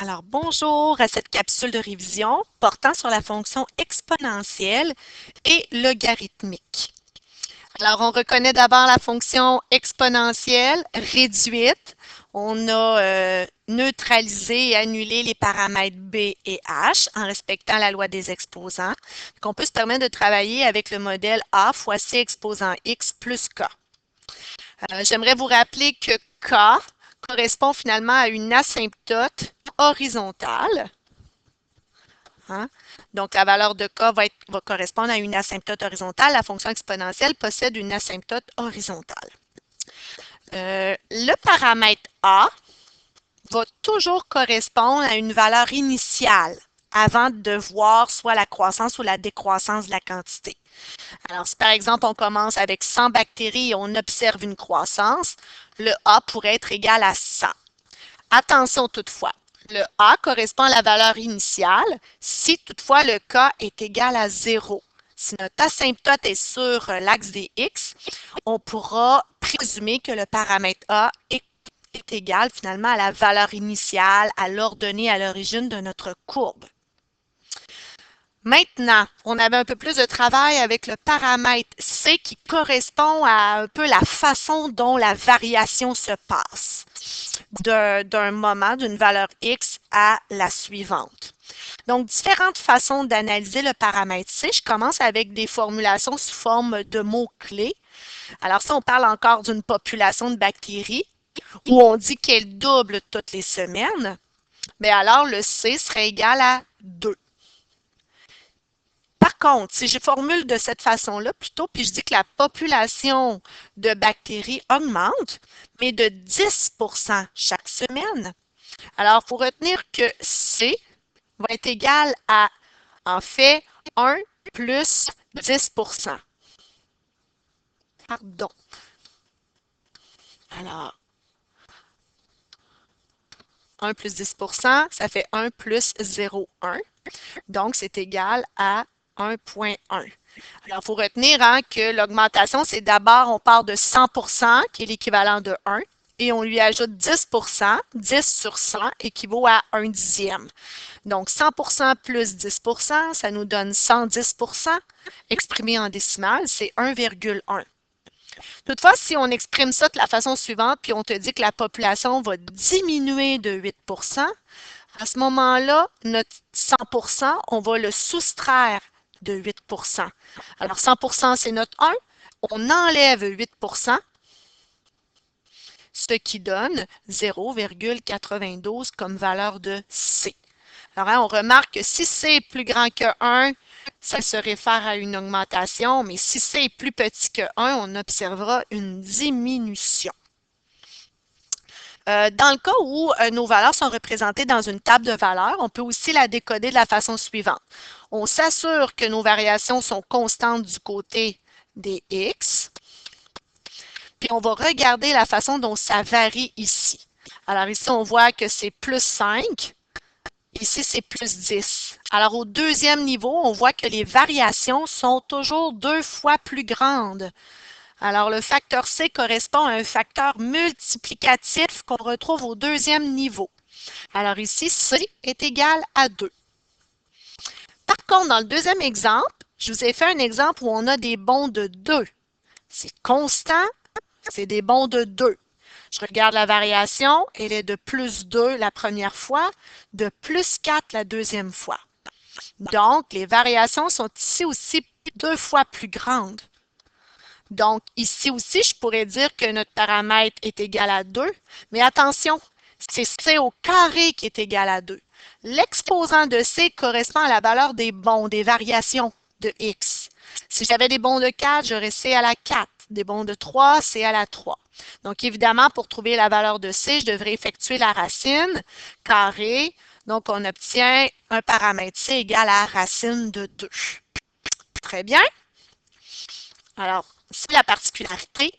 Alors, bonjour à cette capsule de révision portant sur la fonction exponentielle et logarithmique. Alors, on reconnaît d'abord la fonction exponentielle réduite. On a neutralisé et annulé les paramètres b et h en respectant la loi des exposants. Donc, on peut se permettre de travailler avec le modèle a fois c exposant x plus k. J'aimerais vous rappeler que k correspond finalement à une asymptote horizontale. Hein? Donc, la valeur de k va correspondre à une asymptote horizontale. La fonction exponentielle possède une asymptote horizontale. Le paramètre a va toujours correspondre à une valeur initiale avant de voir soit la croissance ou la décroissance de la quantité. Alors, si par exemple, on commence avec 100 bactéries et on observe une croissance, le A pourrait être égal à 100. Attention toutefois, le A correspond à la valeur initiale si toutefois le K est égal à 0. Si notre asymptote est sur l'axe des X, on pourra présumer que le paramètre A est égal finalement à la valeur initiale, à l'ordonnée à l'origine de notre courbe. Maintenant, on avait un peu plus de travail avec le paramètre C qui correspond à un peu la façon dont la variation se passe d'un moment, d'une valeur X à la suivante. Donc, différentes façons d'analyser le paramètre C. Je commence avec des formulations sous forme de mots-clés. Alors, si on parle encore d'une population de bactéries où on dit qu'elle double toutes les semaines, bien alors le C serait égal à 2. Par contre, si je formule de cette façon-là plutôt, puis je dis que la population de bactéries augmente, mais de 10% chaque semaine, alors il faut retenir que C va être égal à, en fait, 1 plus 10%. Pardon. Alors, 1 plus 10%, ça fait 1 plus 0,1. Donc, c'est égal à 1,1. Alors, il faut retenir que l'augmentation, c'est d'abord, on part de 100%, qui est l'équivalent de 1, et on lui ajoute 10%, 10 sur 100 équivaut à 1 dixième. Donc, 100% plus 10%, ça nous donne 110%. Exprimé en décimale, c'est 1,1. Toutefois, si on exprime ça de la façon suivante, puis on te dit que la population va diminuer de 8%, à ce moment-là, notre 100%, on va le soustraire de 8%. Alors, 100%, c'est notre 1. On enlève 8%, ce qui donne 0,92 comme valeur de C. Alors, on remarque que si C est plus grand que 1, ça se réfère à une augmentation, mais si C est plus petit que 1, on observera une diminution. Dans le cas où nos valeurs sont représentées dans une table de valeurs, on peut aussi la décoder de la façon suivante. On s'assure que nos variations sont constantes du côté des X, puis on va regarder la façon dont ça varie ici. Alors ici, on voit que c'est plus 5, ici c'est plus 10. Alors au deuxième niveau, on voit que les variations sont toujours 2 fois plus grandes. Alors, le facteur C correspond à un facteur multiplicatif qu'on retrouve au deuxième niveau. Alors ici, C est égal à 2. Par contre, dans le deuxième exemple, je vous ai fait un exemple où on a des bonds de 2. C'est constant, c'est des bonds de 2. Je regarde la variation, elle est de plus 2 la première fois, de plus 4 la deuxième fois. Donc, les variations sont ici aussi 2 fois plus grandes. Donc, ici aussi, je pourrais dire que notre paramètre est égal à 2, mais attention, c'est C au carré qui est égal à 2. L'exposant de C correspond à la valeur des bonds, des variations de X. Si j'avais des bonds de 4, j'aurais C à la 4. Des bonds de 3, C à la 3. Donc, évidemment, pour trouver la valeur de C, je devrais effectuer la racine carrée. Donc, on obtient un paramètre C égal à racine de 2. Très bien. Alors, c'est la particularité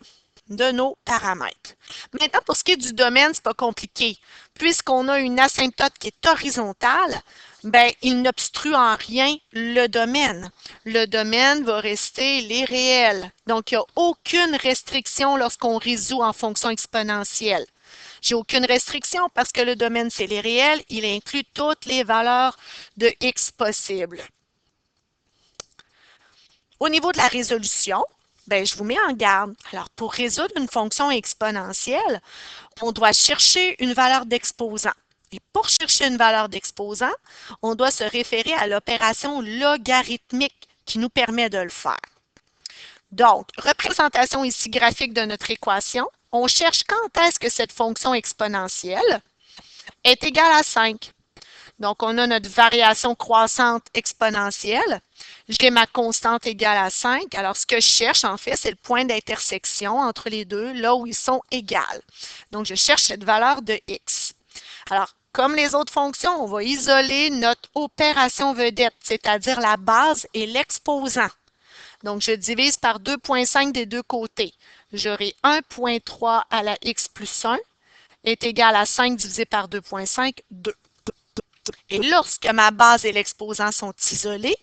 de nos paramètres. Maintenant, pour ce qui est du domaine, ce n'est pas compliqué. Puisqu'on a une asymptote qui est horizontale, ben, il n'obstrue en rien le domaine. Le domaine va rester les réels. Donc, il n'y a aucune restriction lorsqu'on résout en fonction exponentielle. J'ai aucune restriction parce que le domaine, c'est les réels. Il inclut toutes les valeurs de x possibles. Au niveau de la résolution, ben, je vous mets en garde. Alors, pour résoudre une fonction exponentielle, on doit chercher une valeur d'exposant. Et pour chercher une valeur d'exposant, on doit se référer à l'opération logarithmique qui nous permet de le faire. Donc, représentation ici graphique de notre équation. On cherche quand est-ce que cette fonction exponentielle est égale à 5. Donc, on a notre variation croissante exponentielle. J'ai ma constante égale à 5. Alors, ce que je cherche, en fait, c'est le point d'intersection entre les deux, là où ils sont égales. Donc, je cherche cette valeur de x. Alors, comme les autres fonctions, on va isoler notre opération vedette, c'est-à-dire la base et l'exposant. Donc, je divise par 2,5 des deux côtés. J'aurai 1,3 à la x plus 1 est égal à 5 divisé par 2,5, 2. Et lorsque ma base et l'exposant sont isolés,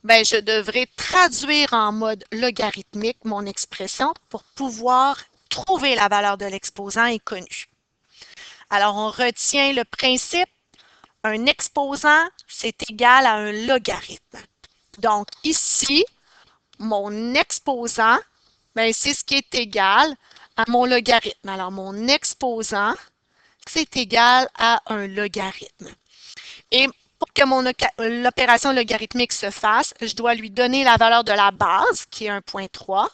ben, je devrais traduire en mode logarithmique mon expression pour pouvoir trouver la valeur de l'exposant inconnue. Alors, on retient le principe, un exposant, c'est égal à un logarithme. Donc, ici, mon exposant, ben, c'est ce qui est égal à mon logarithme. Alors, mon exposant, c'est égal à un logarithme. Et pour que l'opération logarithmique se fasse, je dois lui donner la valeur de la base, qui est 1,3.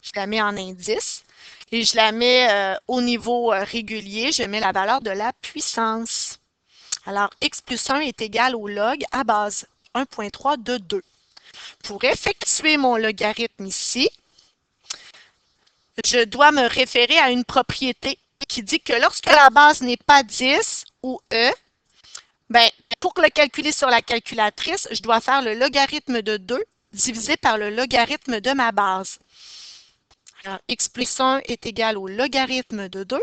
Je la mets en indice. Et je la mets au niveau régulier, je mets la valeur de la puissance. Alors, x plus 1 est égal au log à base 1,3 de 2. Pour effectuer mon logarithme ici, je dois me référer à une propriété qui dit que lorsque la base n'est pas 10 ou e, ben, pour le calculer sur la calculatrice, je dois faire le logarithme de 2 divisé par le logarithme de ma base. Alors, x plus 1 est égal au logarithme de 2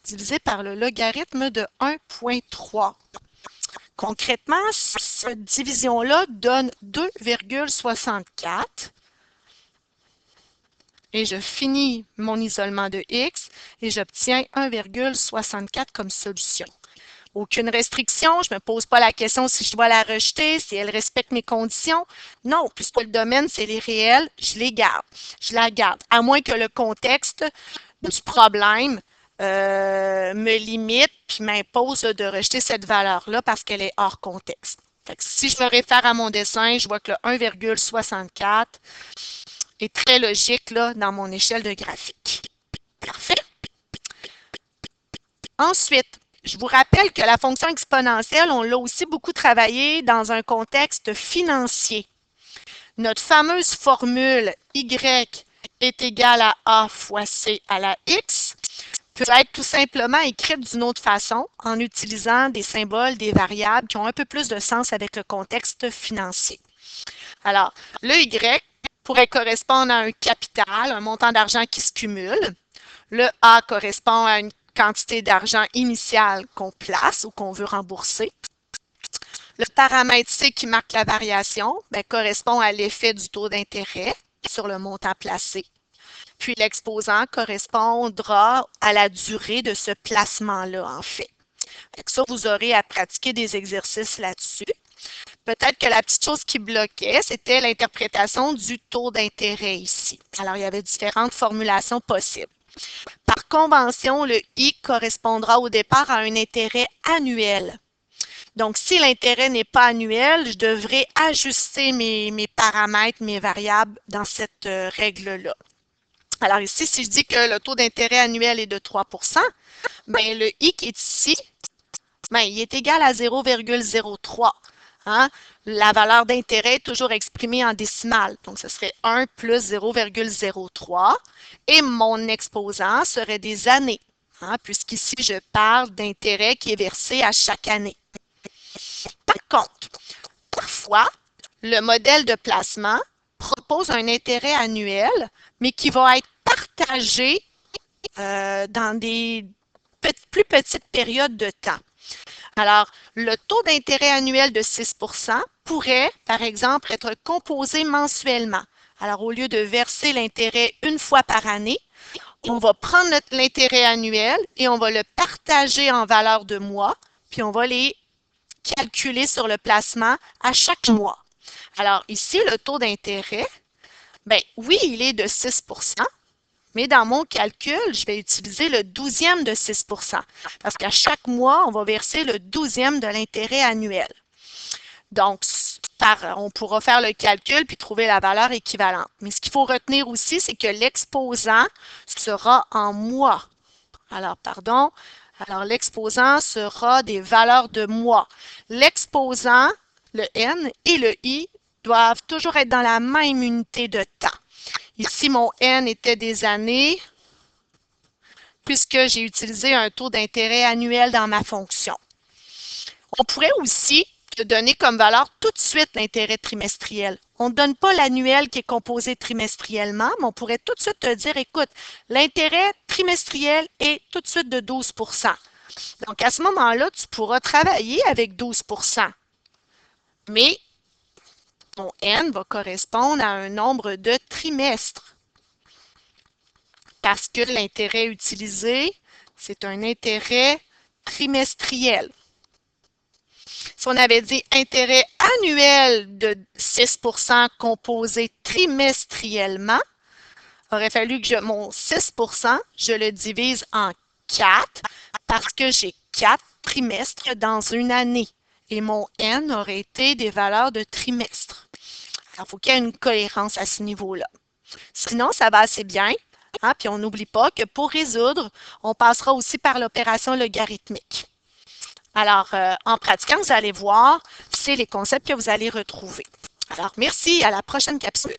divisé par le logarithme de 1,3. Concrètement, cette division-là donne 2,64 et je finis mon isolement de x et j'obtiens 1,64 comme solution. Aucune restriction, je ne me pose pas la question si je dois la rejeter, si elle respecte mes conditions. Non, puisque le domaine, c'est les réels, je les garde. Je la garde, à moins que le contexte du problème me limite puis m'impose de rejeter cette valeur-là parce qu'elle est hors contexte. Fait que si je me réfère à mon dessin, je vois que le 1,64 est très logique là, dans mon échelle de graphique. Parfait. Ensuite, je vous rappelle que la fonction exponentielle, on l'a aussi beaucoup travaillé dans un contexte financier. Notre fameuse formule y est égale à a fois c à la x peut être tout simplement écrite d'une autre façon en utilisant des symboles, des variables qui ont un peu plus de sens avec le contexte financier. Alors, le y pourrait correspondre à un capital, un montant d'argent qui se cumule. Le a correspond à une quantité d'argent initiale qu'on place ou qu'on veut rembourser. Le paramètre C qui marque la variation correspond à l'effet du taux d'intérêt sur le montant placé. Puis l'exposant correspondra à la durée de ce placement-là, en fait. Ça, vous aurez à pratiquer des exercices là-dessus. Peut-être que la petite chose qui bloquait, c'était l'interprétation du taux d'intérêt ici. Alors, il y avait différentes formulations possibles. Par convention, le I correspondra au départ à un intérêt annuel. Donc, si l'intérêt n'est pas annuel, je devrais ajuster mes paramètres, mes variables dans cette règle-là. Alors ici, si je dis que le taux d'intérêt annuel est de 3 bien, le I qui est ici, bien, il est égal à 0,03. Hein? La valeur d'intérêt est toujours exprimée en décimale. Donc, ce serait 1 plus 0,03. Et mon exposant serait des années, hein? Puisqu'ici, je parle d'intérêt qui est versé à chaque année. Par contre, parfois, le modèle de placement propose un intérêt annuel, mais qui va être partagé dans des plus petites périodes de temps. Alors, le taux d'intérêt annuel de 6 pourrait, par exemple, être composé mensuellement. Alors, au lieu de verser l'intérêt une fois par année, on va prendre l'intérêt annuel et on va le partager en valeur de mois, puis on va les calculer sur le placement à chaque mois. Alors ici, le taux d'intérêt, ben oui, il est de 6 mais dans mon calcul, je vais utiliser le 12e de 6 parce qu'à chaque mois, on va verser le 12e de l'intérêt annuel. Donc, on pourra faire le calcul puis trouver la valeur équivalente. Mais ce qu'il faut retenir aussi, c'est que l'exposant sera en mois. Alors, pardon. Alors, l'exposant sera des valeurs de mois. L'exposant, le N et le I, doivent toujours être dans la même unité de temps. Ici, mon N était des années, puisque j'ai utilisé un taux d'intérêt annuel dans ma fonction. On pourrait aussi te donner comme valeur tout de suite l'intérêt trimestriel. On ne donne pas l'annuel qui est composé trimestriellement, mais on pourrait tout de suite te dire, écoute, l'intérêt trimestriel est tout de suite de 12 Donc, à ce moment-là, tu pourras travailler avec 12 mais ton N va correspondre à un nombre de trimestres parce que l'intérêt utilisé, c'est un intérêt trimestriel. Si on avait dit intérêt annuel de 6 composé trimestriellement, il aurait fallu que mon 6 je le divise en 4 parce que j'ai 4 trimestres dans une année. Et mon N aurait été des valeurs de trimestre. Alors, il faut qu'il y ait une cohérence à ce niveau-là. Sinon, ça va assez bien. Hein? Puis on n'oublie pas que pour résoudre, on passera aussi par l'opération logarithmique. Alors, en pratiquant, vous allez voir, c'est les concepts que vous allez retrouver. Alors, merci, à la prochaine capsule.